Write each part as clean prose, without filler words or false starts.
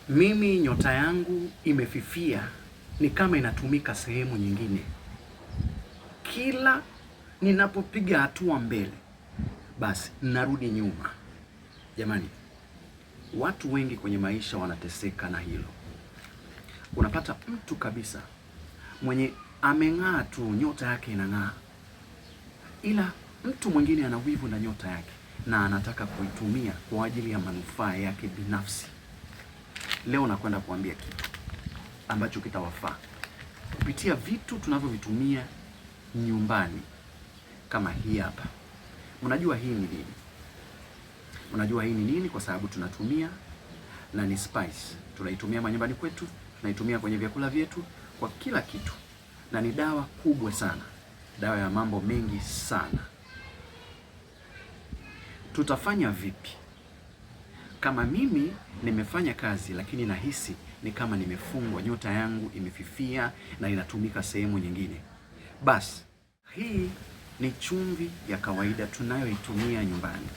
Mimi nyota yangu imefifia, ni kama inatumika sehemu nyingine. Kila ninapopiga hatua mbele, basi narudi nyuma. Jamani, watu wengi kwenye maisha wanateseka na hilo. Unapata mtu kabisa mwenye ameng'aa tu, nyota yake inang'aa, ila mtu mwingine ana wivu na nyota yake na anataka kuitumia kwa ajili ya manufaa yake binafsi. Leo nakwenda kuambia kitu ambacho kitawafaa kupitia vitu tunavyovitumia nyumbani. Kama hii hapa. Unajua hii ni nini? Unajua hii ni nini? Kwa sababu tunatumia na ni spice. Tunaitumia manyumbani kwetu, tunaitumia kwenye vyakula vyetu, kwa kila kitu. Na ni dawa kubwa sana. Dawa ya mambo mengi sana. Tutafanya vipi? Kama mimi nimefanya kazi lakini nahisi ni kama nimefungwa, nyota yangu imefifia na inatumika sehemu nyingine, basi hii ni chumvi ya kawaida tunayoitumia nyumbani.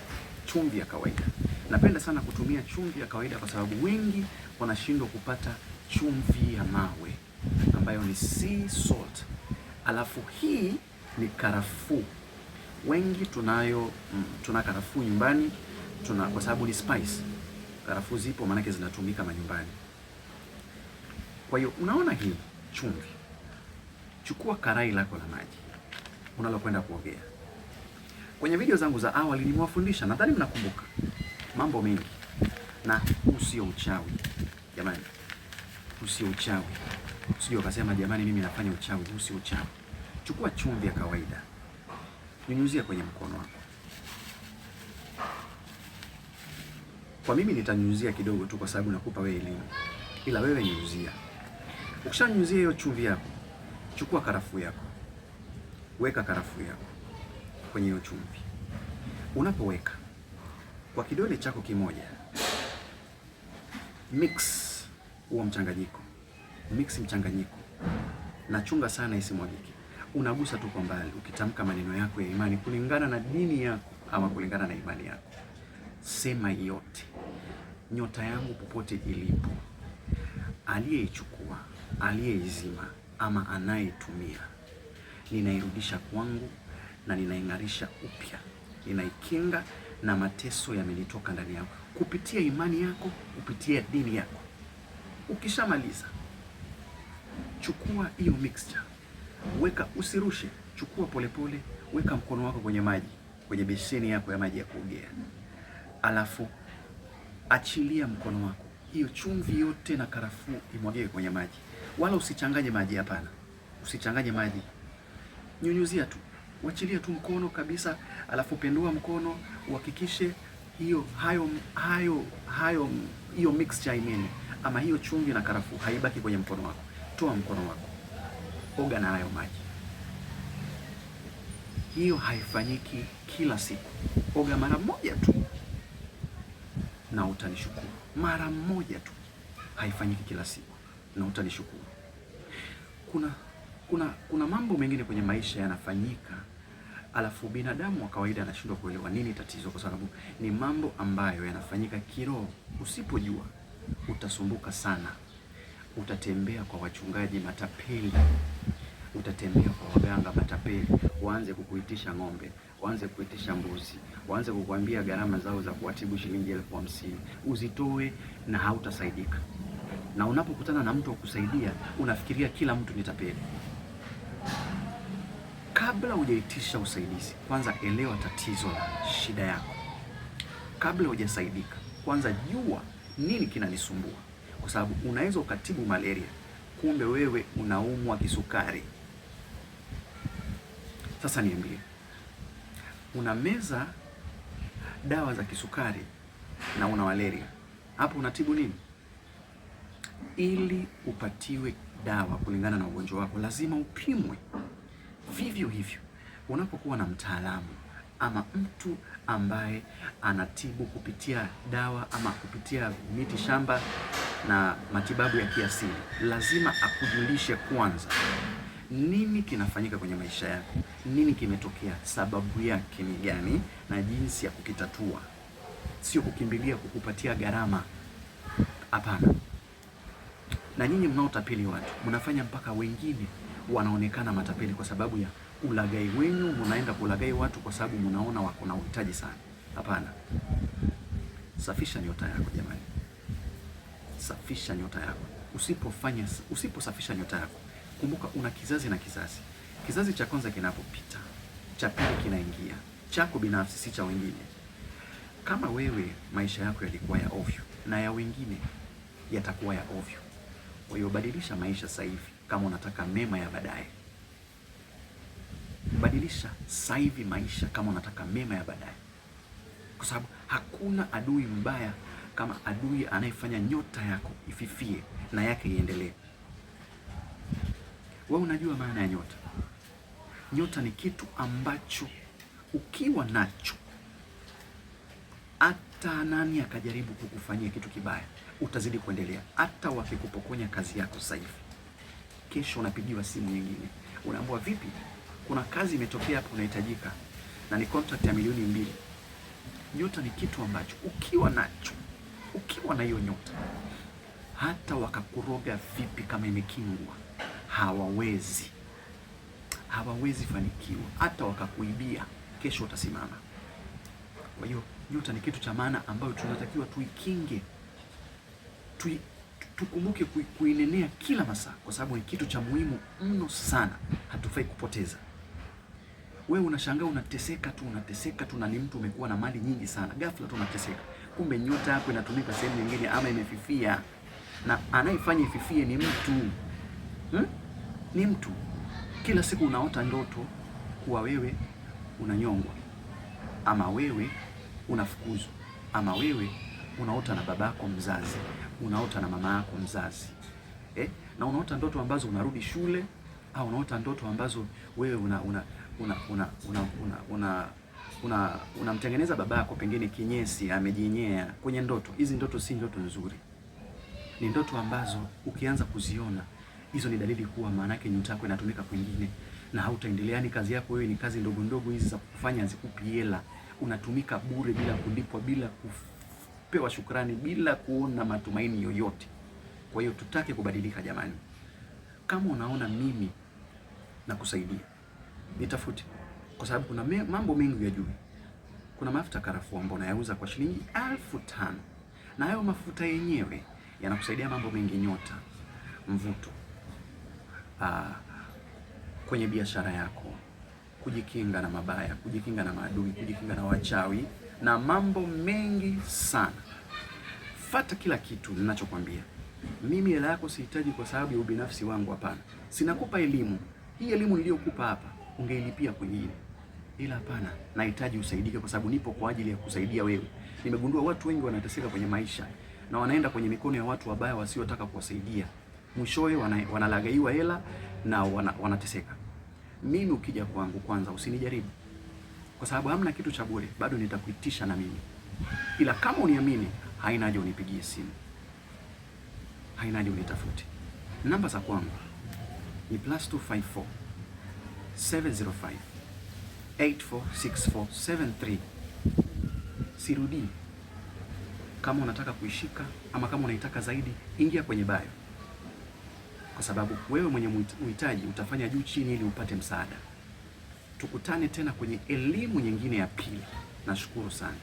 Chumvi ya kawaida. Napenda sana kutumia chumvi ya kawaida kwa sababu wengi wanashindwa kupata chumvi ya mawe ambayo ni sea salt. Alafu hii ni karafuu. Wengi tuna karafuu nyumbani, kwa sababu ni spice. Karafuu zipo maanake zinatumika manyumbani. Kwa hiyo unaona hii chumvi. Chukua karai lako la maji unalokwenda kuogea. Kwenye video zangu za awali nimewafundisha, nadhani mnakumbuka, mambo mengi. Na usio uchawi. Jamani, usio uchawi. Usije ukasema jamani mimi nafanya uchawi, usio uchawi. Chukua chumvi ya kawaida. Nyunyuzia kwenye mkono wako. Kwa mimi nitanyunyuzia kidogo tu kwa sababu nakupa wewe elimu. Ila wewe nyunyuzia. Ukishanyunyuzia hiyo chumvi yako, chukua karafuu yako. Weka karafuu yako kwenye hiyo chumvi. Unapoweka kwa kidole chako kimoja, mix huo mchanganyiko. Mix mchanganyiko. Na chunga sana isimwagike. Unagusa tu kwa mbali ukitamka maneno yako ya imani kulingana na dini yako ama kulingana na imani yako. Sema yote. Nyota yangu popote ilipo, aliyeichukua, aliyeizima ama anayetumia, ninairudisha kwangu na ninaing'arisha upya. Ninaikinga na mateso yamenitoka ndani yako kupitia imani yako, kupitia dini yako. Ukishamaliza, chukua hiyo mixture. Weka, usirushe, chukua polepole, weka mkono wako kwenye maji, kwenye beseni yako ya maji ya kuogea. Alafu achilia mkono wako. Hiyo chumvi yote na karafuu imwagike kwenye maji. Wala usichanganye maji, hapana. Usichanganye maji. Nyunyuzia tu. Wachilia tu mkono kabisa, alafu pendua mkono, uhakikishe hiyo mixture imene ama hiyo chumvi na karafuu haibaki kwenye mkono wako. Toa mkono wako. Oga na hayo maji. Hiyo haifanyiki kila siku. Oga mara moja tu na utanishukuru. Mara moja tu. Haifanyiki kila siku na utanishukuru. Kuna mambo mengine kwenye maisha yanafanyika, alafu binadamu wa kawaida anashindwa kuelewa nini tatizo, kwa sababu ni mambo ambayo yanafanyika kiroho. Usipojua utasumbuka sana. Utatembea kwa wachungaji matapeli. Utatembea kwa waganga matapeli, waanze kukuitisha ng'ombe, waanze kukuitisha mbuzi, waanze kukuambia gharama zao za kuwatibu shilingi 50,000. Uzitoe na hautasaidika. Na unapokutana na mtu akusaidia, unafikiria kila mtu ni tapeli. Kabla hujaitisha usaidizi, kwanza elewa tatizo la shida yako. Kabla hujasaidika, kwanza jua nini kinanisumbua. Kwa sababu unaweza ukatibu malaria, kumbe wewe unaumwa kisukari. Sasa niambie, unameza dawa za kisukari na una malaria, hapo unatibu nini? Ili upatiwe dawa kulingana na ugonjwa wako, lazima upimwe. Vivyo hivyo, unapokuwa na mtaalamu ama mtu ambaye anatibu kupitia dawa ama kupitia miti shamba na matibabu ya kiasili, lazima akujulishe kwanza nini kinafanyika kwenye maisha yako, nini kimetokea, sababu yake ni gani na jinsi ya kukitatua. Sio kukimbilia kukupatia gharama. Hapana. Na nyinyi mnaotapeli watu mnafanya mpaka wengine wanaonekana matapeli kwa sababu ya ulaghai wenu. Mnaenda kulaghai watu kwa sababu mnaona wako na uhitaji sana. Hapana. Safisha nyota yako jamani, safisha nyota yako. Usiposafisha nyota yako, kumbuka una kizazi na kizazi. Kizazi cha kwanza kinapopita, cha pili kinaingia, chako binafsi, si cha wengine. Kama wewe maisha yako yalikuwa ya ovyo, na ya wengine yatakuwa ya ovyo. Kwa hiyo badilisha maisha sasa hivi kama unataka mema ya baadaye. Badilisha sasa hivi maisha kama unataka mema ya baadaye, kwa sababu hakuna adui mbaya kama adui anayefanya nyota yako ififie na yake iendelee. Wewe unajua maana ya nyota? Nyota ni kitu ambacho ukiwa nacho, hata nani akajaribu kukufanyia kitu kibaya, utazidi kuendelea. Hata wakikupokonya kazi yako sasa hivi, kesho unapigiwa simu nyingine, unaambiwa vipi, kuna kazi imetokea hapo unahitajika, na ni contract ya milioni 2. Nyota ni kitu ambacho ukiwa nacho, ukiwa na hiyo nyota, hata wakakuroga vipi kama imekingwa, hawawezi fanikiwa. Hata wakakuibia, kesho utasimama. Kwa hiyo nyota ni kitu cha maana ambayo tunatakiwa tuikinge, tukumbuke kuinenea kila masaa, kwa sababu ni kitu cha muhimu mno sana, hatufai kupoteza. Wewe unashangaa unateseka tu, na ni mtu umekuwa na mali nyingi sana, ghafla tu unateseka. Kumbe nyota yako inatumika sehemu nyingine ama imefifia, na anayefanya ififie ni mtu. Ni mtu. Kila siku unaota ndoto kuwa wewe unanyongwa, ama wewe unafukuzwa, ama wewe unaota na babako mzazi, unaota na mama yako mzazi. Na unaota ndoto ambazo unarudi shule, au unaota ndoto ambazo wewe unamtengeneza babako pengine kinyesi, amejinyea kwenye ndoto. Hizi ndoto si ndoto nzuri. Ni ndoto ambazo ukianza kuziona, hizo ni dalili kuwa maana yake nyota yako inatumika kwingine na hautaendelea. Ni kazi yako wewe, ni kazi ndogo ndogo hizi za kufanya zikupi hela, unatumika bure bila kulipwa, bila kupewa shukrani, bila kuona matumaini yoyote. Kwa hiyo tutake kubadilika jamani. Kama unaona mimi na kusaidia, nitafute, kwa sababu kuna mambo mengi ya juu. Kuna mafuta karafuu ambayo nayauza kwa shilingi 1500, na hayo mafuta yenyewe yanakusaidia mambo mengi: nyota, mvuto, kwenye biashara yako, kujikinga na mabaya, kujikinga na maadui, kujikinga na wachawi, na mambo mengi sana. Fata kila kitu ninachokwambia. Mimi hela yako sihitaji kwa sababu ya ubinafsi wangu, hapana. Sinakupa elimu. Hii elimu niliyokupa hapa ungeilipia kwingine. Ila hapana, nahitaji usaidike kwa sababu nipo kwa ajili ya kusaidia wewe. Nimegundua watu wengi wanateseka kwenye maisha na wanaenda kwenye mikono ya watu wabaya wasiotaka kuwasaidia. Mwishowe wanalagaiwa hela na wanateseka. Mimi ukija kwangu, kwanza usinijaribu, kwa sababu hamna kitu cha bure, bado nitakuitisha na mimi. Ila kama uniamini, haina haja unipigie simu, haina haja unitafute. Namba za kwangu ni +254 705 846473. Sirudi. Kama unataka kuishika ama kama unaitaka zaidi, ingia kwenye bio, kwa sababu wewe mwenye uhitaji utafanya juu chini ili upate msaada. Tukutane tena kwenye elimu nyingine ya pili. Nashukuru sana.